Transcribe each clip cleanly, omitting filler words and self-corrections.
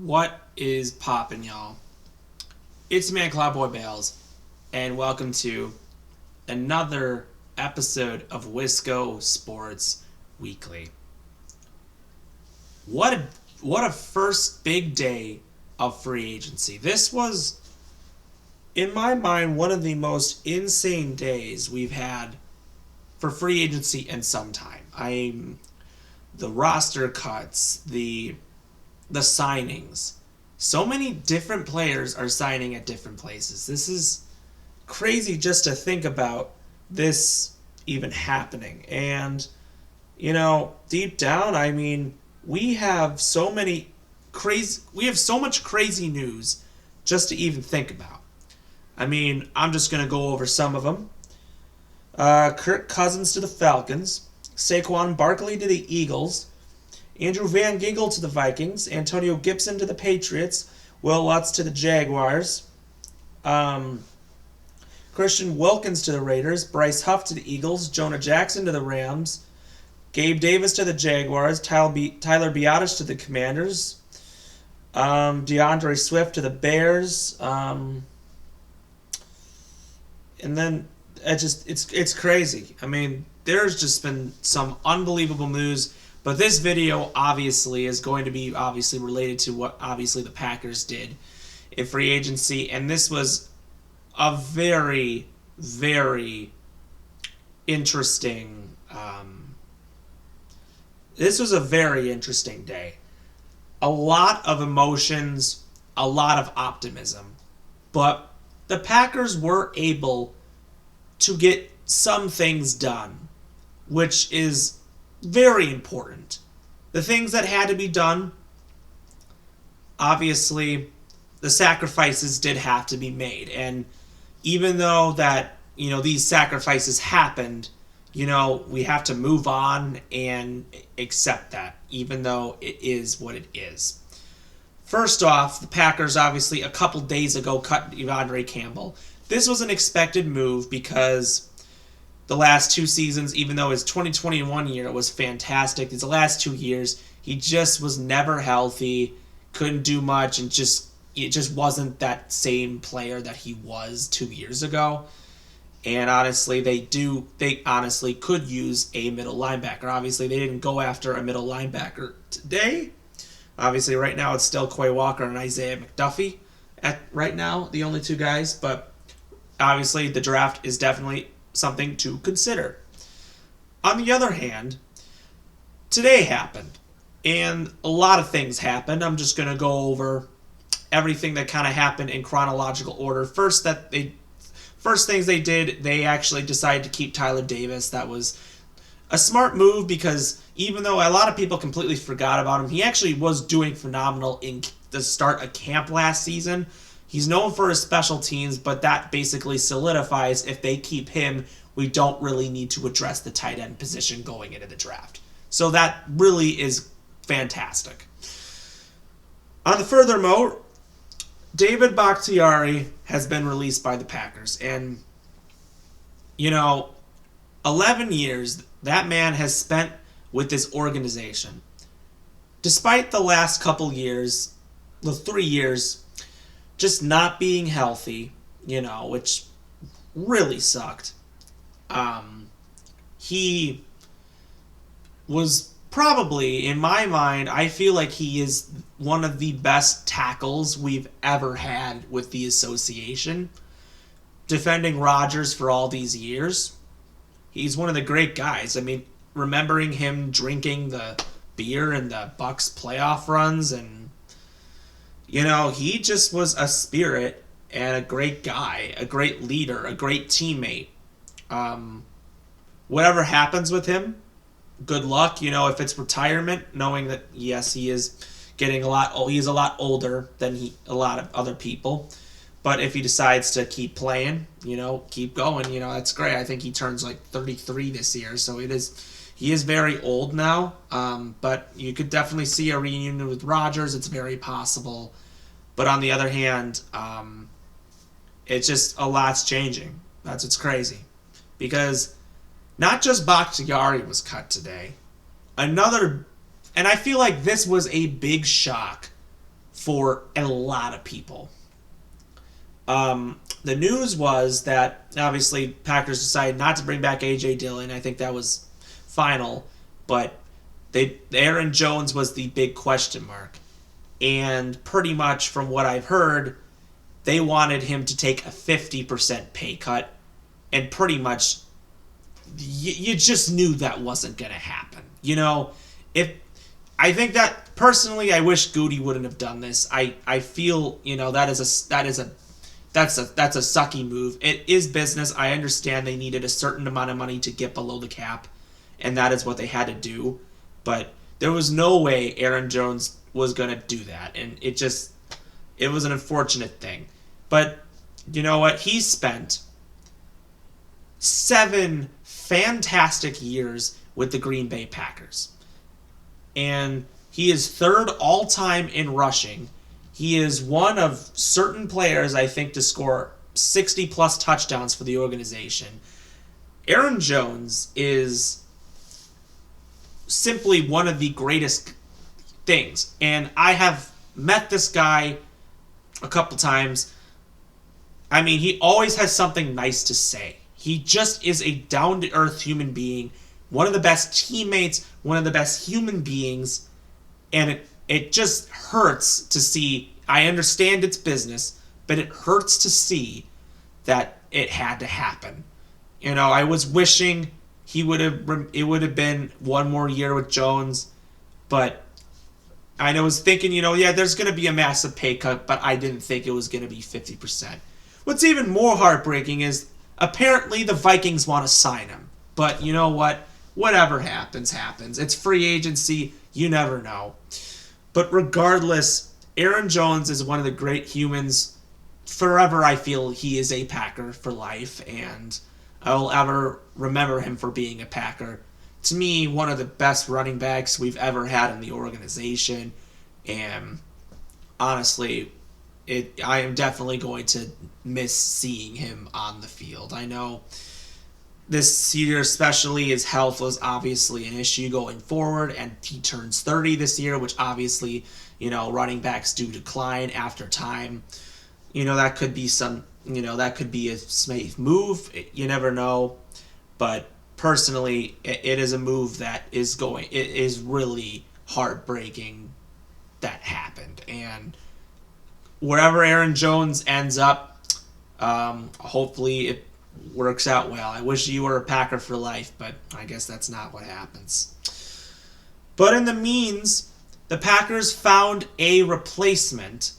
What is poppin', y'all? It's man Cloudboy Bales, and welcome to another episode of Wisco Sports Weekly. What a first big day of free agency. This was, in my mind, one of the most insane days we've had for free agency in some time. The roster cuts, the signings. So many different players are signing at different places. This is crazy just to think about this even happening. And, deep down, we have so much crazy news just to even think about. I'm just going to go over some of them. Kirk Cousins to the Falcons. Saquon Barkley to the Eagles. Andrew Van Ginkel to the Vikings. Antonio Gibson to the Patriots. Will Lutz to the Jaguars. Christian Wilkins to the Raiders. Bryce Huff to the Eagles. Jonah Jackson to the Rams. Gabe Davis to the Jaguars. Tyler Biadasz to the Commanders. DeAndre Swift to the Bears. And then it's crazy. There's just been some unbelievable news. But this video obviously is going to be related to what obviously the Packers did in free agency. And this was a very, very interesting day. A lot of emotions, a lot of optimism. But the Packers were able to get some things done, which is very important. The things that had to be done, obviously, the sacrifices did have to be made. And even though that, these sacrifices happened, we have to move on and accept that, even though it is what it is. First off, the Packers obviously a couple days ago cut Devondre Campbell. This was an expected move because the last two seasons, even though his 2021 year was fantastic, the last 2 years, he just was never healthy, couldn't do much, and it just wasn't that same player that he was 2 years ago. And honestly, they honestly could use a middle linebacker. Obviously, they didn't go after a middle linebacker today. Obviously, right now it's still Quay Walker and Isaiah McDuffie right now, the only two guys. But obviously, the draft is definitely something to consider. On the other hand, today happened, and a lot of things happened. I'm just going to go over everything that kind of happened in chronological order. First things they did, they actually decided to keep Tyler Davis. That was a smart move because even though a lot of people completely forgot about him, he actually was doing phenomenal in the start of camp last season. He's known for his special teams, but that basically solidifies if they keep him, we don't really need to address the tight end position going into the draft. So that really is fantastic. On the furthermore, David Bakhtiari has been released by the Packers. And, 11 years that man has spent with this organization. Despite the last couple years, the 3 years, just not being healthy, which really sucked. He was probably, in my mind, I feel like he is one of the best tackles we've ever had with the association. Defending Rodgers for all these years. He's one of the great guys. Remembering him drinking the beer in the Bucs playoff runs and he just was a spirit and a great guy, a great leader, a great teammate. Whatever happens with him, good luck. If it's retirement, knowing that, yes, he is getting he's a lot older than a lot of other people. But if he decides to keep playing, keep going, that's great. I think he turns 33 this year, so he is very old now. But you could definitely see a reunion with Rodgers. It's very possible. But on the other hand, it's just a lot's changing. That's what's crazy. Because not just Bakhtiari was cut today. And I feel like this was a big shock for a lot of people. The news was that, obviously, Packers decided not to bring back A.J. Dillon. I think that was final. But Aaron Jones was the big question mark. And pretty much from what I've heard, they wanted him to take a 50% pay cut. And pretty much, you just knew that wasn't going to happen. I think that, personally, I wish Goody wouldn't have done this. I feel, that's a sucky move. It is business. I understand they needed a certain amount of money to get below the cap, and that is what they had to do. But there was no way Aaron Jones was going to do that, and it was an unfortunate thing. But you know what? He spent 7 fantastic years with the Green Bay Packers. And he is 3rd all-time in rushing. He is one of certain players, I think, to score 60-plus touchdowns for the organization. Aaron Jones is simply one of the greatest things. And I have met this guy a couple times. I mean, he always has something nice to say. He just is a down-to-earth human being, one of the best teammates, one of the best human beings, and it just hurts to see. I understand it's business, but it hurts to see that it had to happen. I was wishing it would have been one more year with Jones, but I was thinking, there's going to be a massive pay cut, but I didn't think it was going to be 50%. What's even more heartbreaking is apparently the Vikings want to sign him, but you know what? Whatever happens, happens. It's free agency. You never know. But regardless, Aaron Jones is one of the great humans. Forever, I feel he is a Packer for life, and I will ever remember him for being a Packer. To me, one of the best running backs we've ever had in the organization. And honestly, I am definitely going to miss seeing him on the field. I know this year especially, his health was obviously an issue going forward, and he turns 30 this year, which obviously, running backs do decline after time. That could be that could be a smart move. You never know. But personally, it is a move that it is really heartbreaking that happened. And wherever Aaron Jones ends up, hopefully it works out well. I wish you were a Packer for life, but I guess that's not what happens. But in the means, the Packers found a replacement,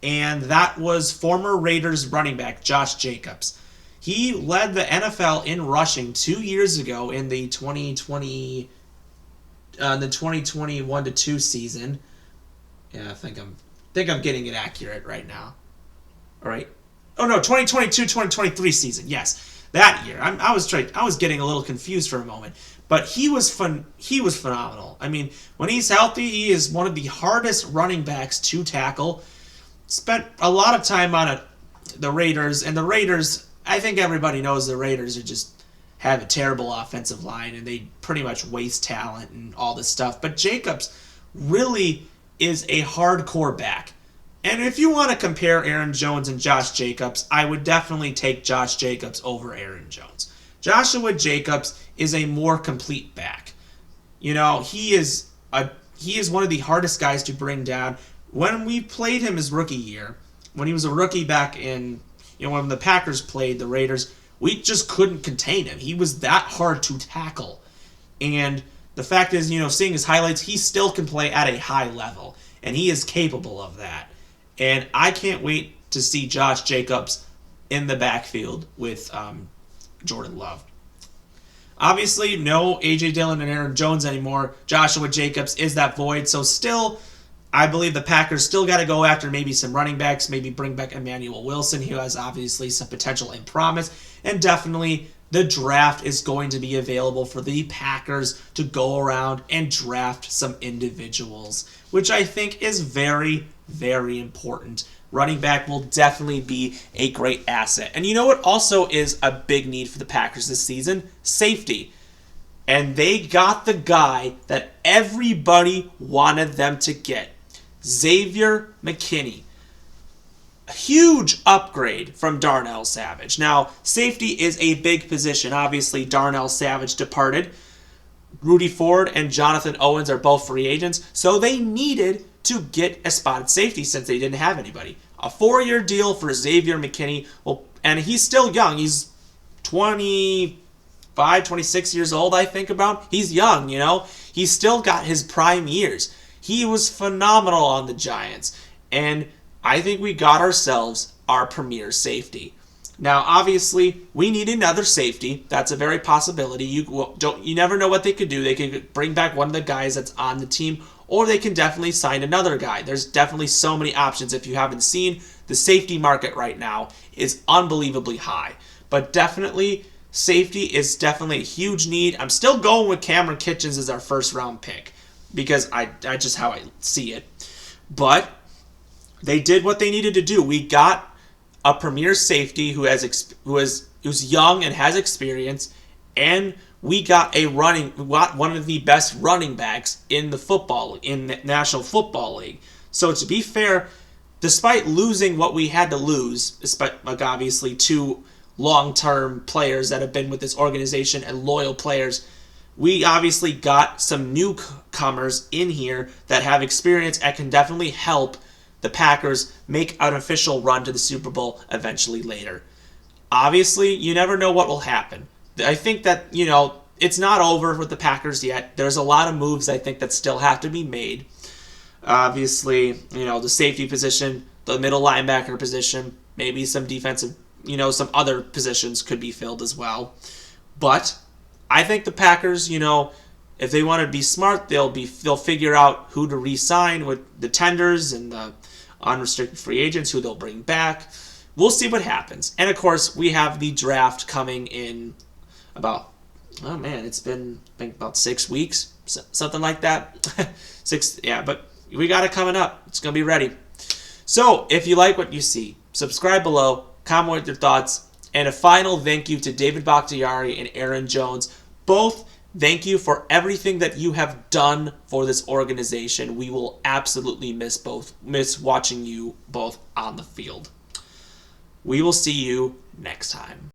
and that was former Raiders running back Josh Jacobs. He led the NFL in rushing 2 years ago in the 2021-2 season. Yeah, I think I'm getting it accurate right now. All right. Oh no, 2022-2023 season. Yes, that year. I was getting a little confused for a moment, but he was phenomenal. I mean, when he's healthy, he is one of the hardest running backs to tackle. Spent a lot of time on the Raiders, and the Raiders, I think everybody knows the Raiders have a terrible offensive line, and they pretty much waste talent and all this stuff. But Jacobs really is a hardcore back. And if you want to compare Aaron Jones and Josh Jacobs, I would definitely take Josh Jacobs over Aaron Jones. Joshua Jacobs is a more complete back. He is one of the hardest guys to bring down. When we played him his rookie year, when he was a rookie back in, when the Packers played the Raiders, we just couldn't contain him. He was that hard to tackle. And the fact is, seeing his highlights, he still can play at a high level, and he is capable of that. And I can't wait to see Josh Jacobs in the backfield with Jordan Love. Obviously, no A.J. Dillon and Aaron Jones anymore. Joshua Jacobs is that void. So still, I believe the Packers still got to go after maybe some running backs, maybe bring back Emmanuel Wilson, who has obviously some potential and promise. And definitely the draft is going to be available for the Packers to go around and draft some individuals, which I think is very, very important. Running back will definitely be a great asset. And you know what also is a big need for the Packers this season? Safety. And they got the guy that everybody wanted them to get. Xavier McKinney. A huge upgrade from Darnell Savage. Now, safety is a big position. Obviously, Darnell Savage departed. Rudy Ford and Jonathan Owens are both free agents, so they needed to get a spotted safety since they didn't have anybody. A 4-year deal for Xavier McKinney, well, and he's still young. He's 25, 26 years old, I think about. He's young, you know. He's still got his prime years. He was phenomenal on the Giants, and I think we got ourselves our premier safety. Now, obviously, we need another safety. That's a very possibility. You never know what they could do. They could bring back one of the guys that's on the team, or they can definitely sign another guy. There's definitely so many options. If you haven't seen, the safety market right now is unbelievably high. But definitely, safety is definitely a huge need. I'm still going with Cameron Kitchens as our first-round pick because I just how I see it. But they did what they needed to do. We got a premier safety who's young and has experience, and we got one of the best running backs in the National Football League. So to be fair, despite losing what we had to lose, like obviously 2 long-term players that have been with this organization and loyal players, we obviously got some newcomers in here that have experience and can definitely help the Packers make an official run to the Super Bowl eventually later. Obviously, you never know what will happen. I think that, it's not over with the Packers yet. There's a lot of moves I think that still have to be made. Obviously, the safety position, the middle linebacker position, maybe some defensive, some other positions could be filled as well. But I think the Packers, if they want to be smart, they'll figure out who to re-sign with the tenders and the unrestricted free agents, who they'll bring back. We'll see what happens. And of course, we have the draft coming in it's been about 6 weeks, something like that. But we got it coming up. It's going to be ready. So if you like what you see, subscribe below, comment with your thoughts, and a final thank you to David Bakhtiari and Aaron Jones. Both, thank you for everything that you have done for this organization. We will absolutely miss watching you both on the field. We will see you next time.